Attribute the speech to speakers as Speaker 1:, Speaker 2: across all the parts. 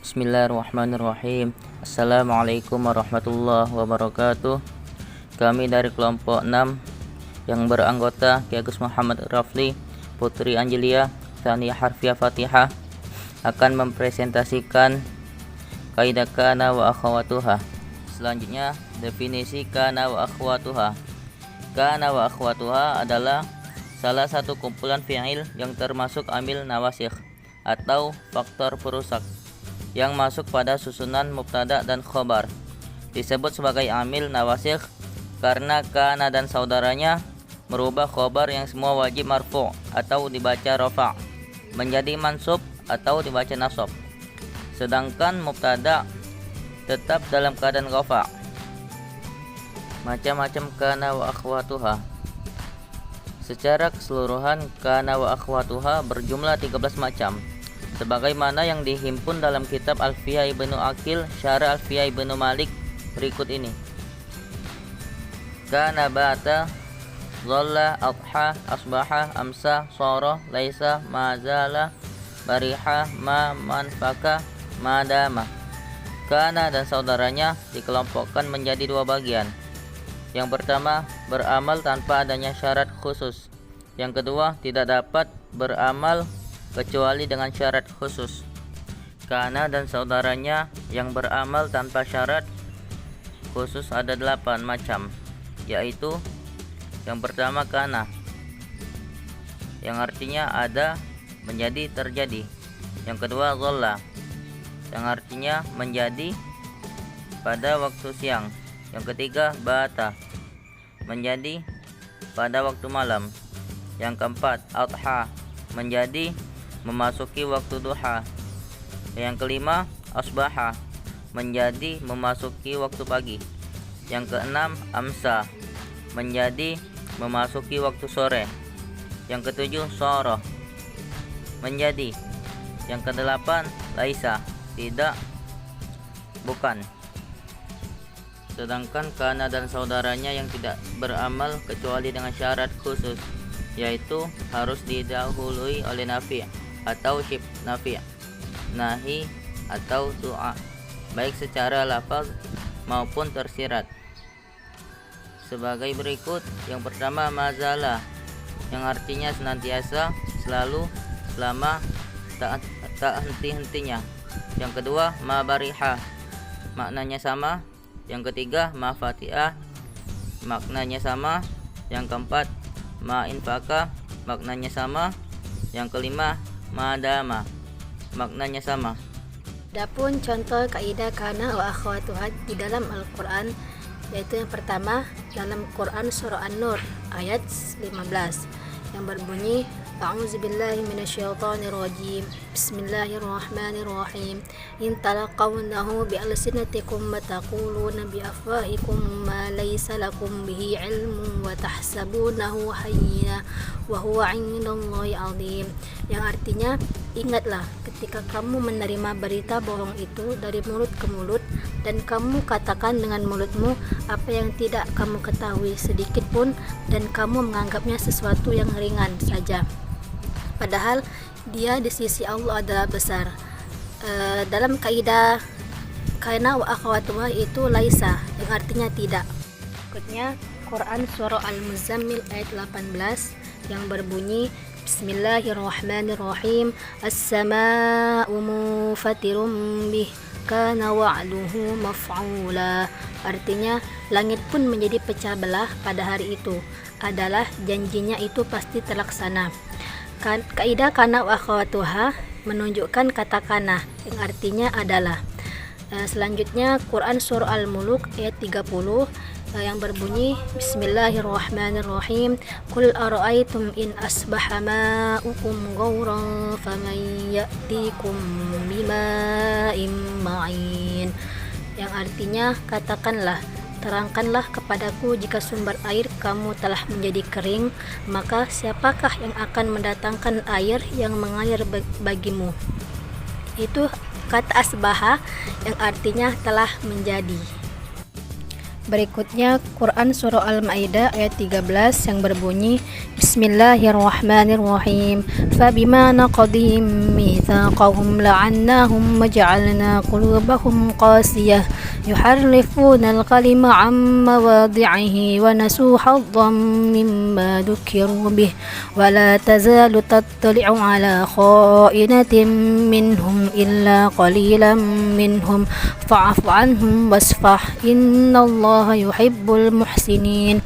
Speaker 1: Bismillahirrahmanirrahim. Assalamualaikum warahmatullahi wabarakatuh. Kami dari kelompok 6 yang beranggota Ki Agus Muhammad Rafli, Putri Angelia, Tsaniyah Harfiah Fatihah akan mempresentasikan kaidah kana wa akhwatuha. Selanjutnya, definisi kana wa akhwatuha. Kana wa akhwatuha adalah salah satu kumpulan fi'il yang termasuk amil nawasikh atau faktor perusak yang masuk pada susunan mubtada dan khobar. Disebut sebagai amil nawasikh karena kana dan saudaranya merubah khobar yang semua wajib marfu' atau dibaca rafa' menjadi mansub atau dibaca nasab. Sedangkan mubtada tetap dalam keadaan rafa'. Macam-macam kana wa akhwatuha. Secara keseluruhan kana wa akhwatuha berjumlah 13 macam, sebagaimana yang dihimpun dalam kitab Alfiyah Ibnu Aqil Syarah Alfiyah Ibnu Malik berikut ini. Kana bata, dhalla, adha, asbaha, amsa, shara, laisa, mazala, bariha, ma, manfaka, madama. Kana dan saudaranya dikelompokkan menjadi dua bagian. Yang pertama, beramal tanpa adanya syarat khusus. Yang kedua, tidak dapat beramal kecuali dengan syarat khusus. Kana dan saudaranya yang beramal tanpa syarat khusus ada 8 macam, yaitu yang pertama kana, yang artinya ada, menjadi, terjadi. Yang kedua dhalla, yang artinya menjadi pada waktu siang. Yang ketiga bata, menjadi pada waktu malam. Yang keempat adha, menjadi memasuki waktu duha. Yang kelima asbaha, menjadi memasuki waktu pagi. Yang keenam amsa, menjadi memasuki waktu sore. Yang ketujuh shara, menjadi. Yang kedelapan laisa, tidak, bukan. Sedangkan kana dan saudaranya yang tidak beramal kecuali dengan syarat khusus, yaitu harus didahului oleh nafi' atau syib nafi', nahi atau doa, baik secara lafaz maupun tersirat. Sebagai berikut. Yang pertama mazala, yang artinya senantiasa, selalu, selama, tak henti-hentinya. Yang kedua mabariha, maknanya sama. Yang ketiga mafati'ah, maknanya sama. Yang keempat ma'infaka, maknanya sama. Yang kelima madama, maknanya sama.
Speaker 2: Adapun contoh kaidah kana wa akhwatuha di dalam Al-Qur'an, yaitu yang pertama dalam Quran surah An-Nur ayat 15 yang berbunyi A'udzubillahi minasyaitonirrajim. Bismillahirrahmanirrahim. In talaqawnahu bi'alsinatikum wa taquluna biafwahikum ma laysa lakum bihi ilmun wa tahsabunahu hayyina wa huwa 'indallahi 'azim. Yang artinya, ingatlah ketika kamu menerima berita bohong itu dari mulut ke mulut, dan kamu katakan dengan mulutmu apa yang tidak kamu ketahui sedikit pun, dan kamu menganggapnya sesuatu yang ringan saja, padahal dia di sisi Allah adalah besar. Dalam kaidah kana wa akhwatuha itu laisa, yang artinya tidak. Berikutnya Quran surah Al-Muzammil ayat 18 yang berbunyi Bismillahirrahmanirrahim. As-samaa'u munfatirum bih kana wa'duhu maf'ula. Artinya, langit pun menjadi pecah belah pada hari itu, adalah janjinya itu pasti terlaksana. Kaidah kana wa akhwatuha menunjukkan kata kana yang artinya adalah. Selanjutnya Quran surah Al-Muluk ayat 30 yang berbunyi Bismillahirrahmanirrahim. Qul ara'aytum in asbaha ma'ukum ghauran faman ya'tikum bima'in ma'in. Yang artinya, katakanlah, terangkanlah kepadaku jika sumber air kamu telah menjadi kering, maka siapakah yang akan mendatangkan air yang mengalir bagimu? Itu kata asbaha yang artinya telah menjadi. Berikutnya Quran Surah Al-Maidah ayat 13 yang berbunyi Bismillahirrahmanirrahim Fabima naqadihim mitsaqahum la'annahum waja'alna qulubahum qasiyah yuharrifuna al-kalima 'an mawadhi'ihi wa nasu haddan mimma dhukiru bih wa la tazalu tattali'u 'ala kha'inatin minhum illa qalilan minhum fa'fu 'anhum wasfah innallaha yuhibbul muhsinin,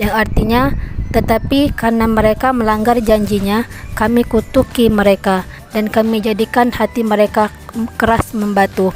Speaker 2: yang artinya tetapi karena mereka melanggar janjinya kami kutuki mereka dan kami jadikan hati mereka keras membatu.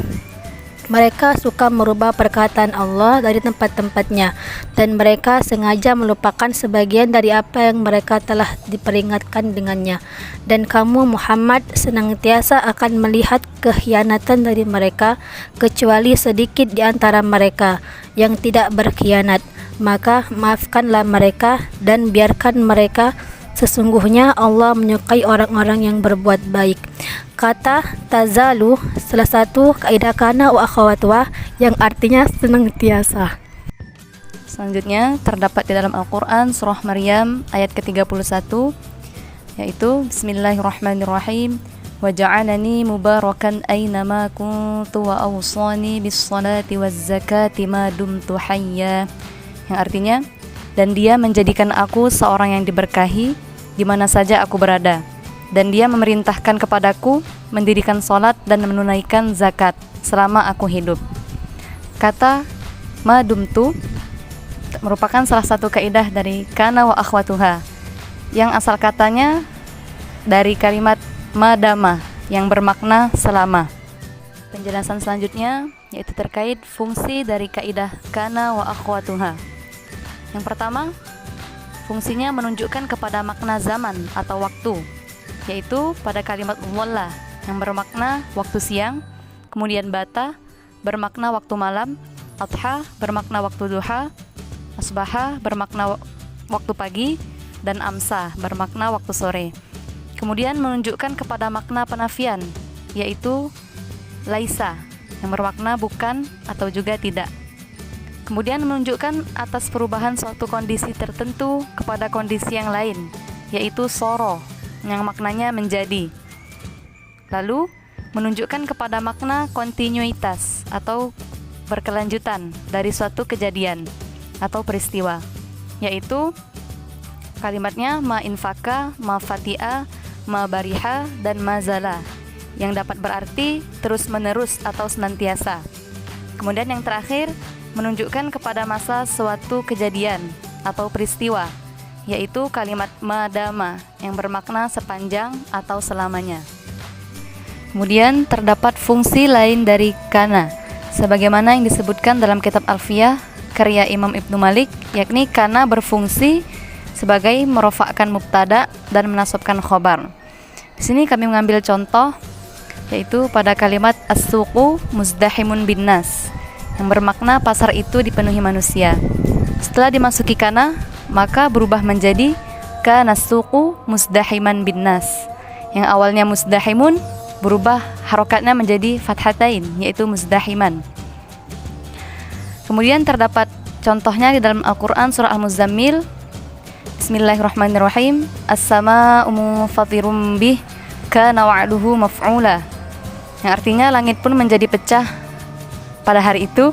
Speaker 2: Mereka suka merubah perkataan Allah dari tempat-tempatnya dan mereka sengaja melupakan sebagian dari apa yang mereka telah diperingatkan dengannya. Dan kamu Muhammad senantiasa akan melihat kekhianatan dari mereka kecuali sedikit di antara mereka yang tidak berkhianat. Maka maafkanlah mereka dan biarkan mereka, sesungguhnya Allah menyukai orang-orang yang berbuat baik. Kata tazalu salah satu kaidah kana wa akhawatuha yang artinya senantiasa.
Speaker 3: Selanjutnya terdapat di dalam Al-Quran Surah Maryam ayat ke-31, yaitu Bismillahirrahmanirrahim wa ja'alani mubarakan aynama kuntu wa awsani bis salati waz zakati ma dumtu hayya, yang artinya dan dia menjadikan aku seorang yang diberkahi di mana saja aku berada, dan dia memerintahkan kepadaku mendirikan salat dan menunaikan zakat selama aku hidup. Kata madumtu merupakan salah satu kaidah dari kana wa akhwatuha, yang asal katanya dari kalimat madama yang bermakna selama. Penjelasan selanjutnya yaitu terkait fungsi dari kaidah kana wa akhwatuha. Yang pertama, fungsinya menunjukkan kepada makna zaman atau waktu, yaitu pada kalimat walla yang bermakna waktu siang, kemudian bata bermakna waktu malam, adha bermakna waktu duha, asbaha bermakna waktu pagi, dan amsa bermakna waktu sore. Kemudian menunjukkan kepada makna penafian, yaitu laisa yang bermakna bukan atau juga tidak. Kemudian menunjukkan atas perubahan suatu kondisi tertentu kepada kondisi yang lain, yaitu soro yang maknanya menjadi. Lalu menunjukkan kepada makna kontinuitas atau berkelanjutan dari suatu kejadian atau peristiwa, yaitu kalimatnya ma infaka, ma fatia, ma bariha, dan ma zala, yang dapat berarti terus menerus atau senantiasa. Kemudian yang terakhir menunjukkan kepada masa suatu kejadian atau peristiwa, yaitu kalimat madama yang bermakna sepanjang atau selamanya. Kemudian terdapat fungsi lain dari kana, sebagaimana yang disebutkan dalam kitab Alfiyah karya Imam Ibnu Malik, yakni kana berfungsi sebagai merofakkan mubtada dan menasabkan khobar. Di sini kami mengambil contoh, yaitu pada kalimat as-suqu muzdahimun bin nas, yang bermakna pasar itu dipenuhi manusia. Setelah dimasuki kana, maka berubah menjadi kana suqu muzdahiman bin nas, yang awalnya muzdahimun berubah harokatnya menjadi fathatain, yaitu muzdahiman. Kemudian terdapat contohnya di dalam Al-Quran surah Al-Muzammil, Bismillahirrahmanirrahim, as-sama'u munfatirum bih kana wa'duhu maf'ula, yang artinya langit pun menjadi pecah pada hari itu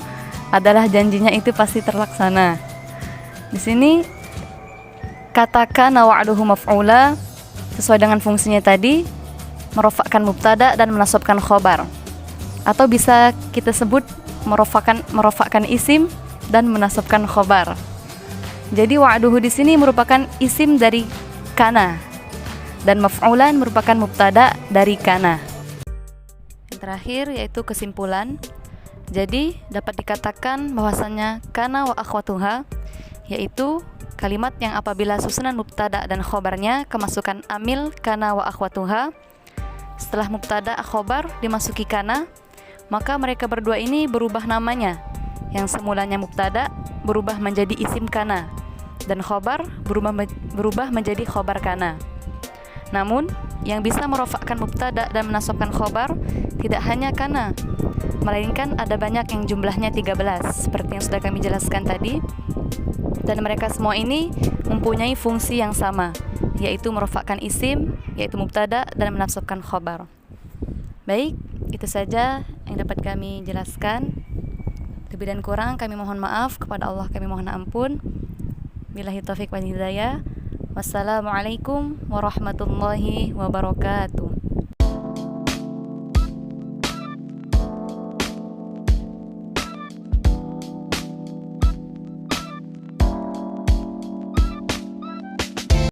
Speaker 3: adalah janjinya itu pasti terlaksana. Di sini kata kana wa'duhu maf'ula sesuai dengan fungsinya tadi, merofakkan mubtada dan menasabkan khobar, atau bisa kita sebut merofakkan isim dan menasabkan khobar. Jadi wa'duhu di sini merupakan isim dari kana dan maf'ulan merupakan mubtada dari kana. Yang terakhir yaitu kesimpulan. Jadi dapat dikatakan bahwasanya kana wa akhwatuha yaitu kalimat yang apabila susunan mubtada dan khobarnya kemasukan amil kana wa akhwatuha, setelah mubtada khobar dimasuki kana, maka mereka berdua ini berubah namanya, yang semulanya mubtada berubah menjadi isim kana dan khobar berubah menjadi khobar kana. Namun Yang bisa merofakkan mubtada dan menasabkan khobar tidak hanya kana, melainkan ada banyak yang jumlahnya 13 seperti yang sudah kami jelaskan tadi. Dan mereka semua ini mempunyai fungsi yang sama, yaitu merofakkan isim, yaitu mubtada, dan menasabkan khobar. Baik, itu saja yang dapat kami jelaskan. Lebih dan kurang kami mohon maaf, kepada Allah kami mohon ampun. Billahi taufiq wal hidayah. Wassalamualaikum warahmatullahi wabarakatuh.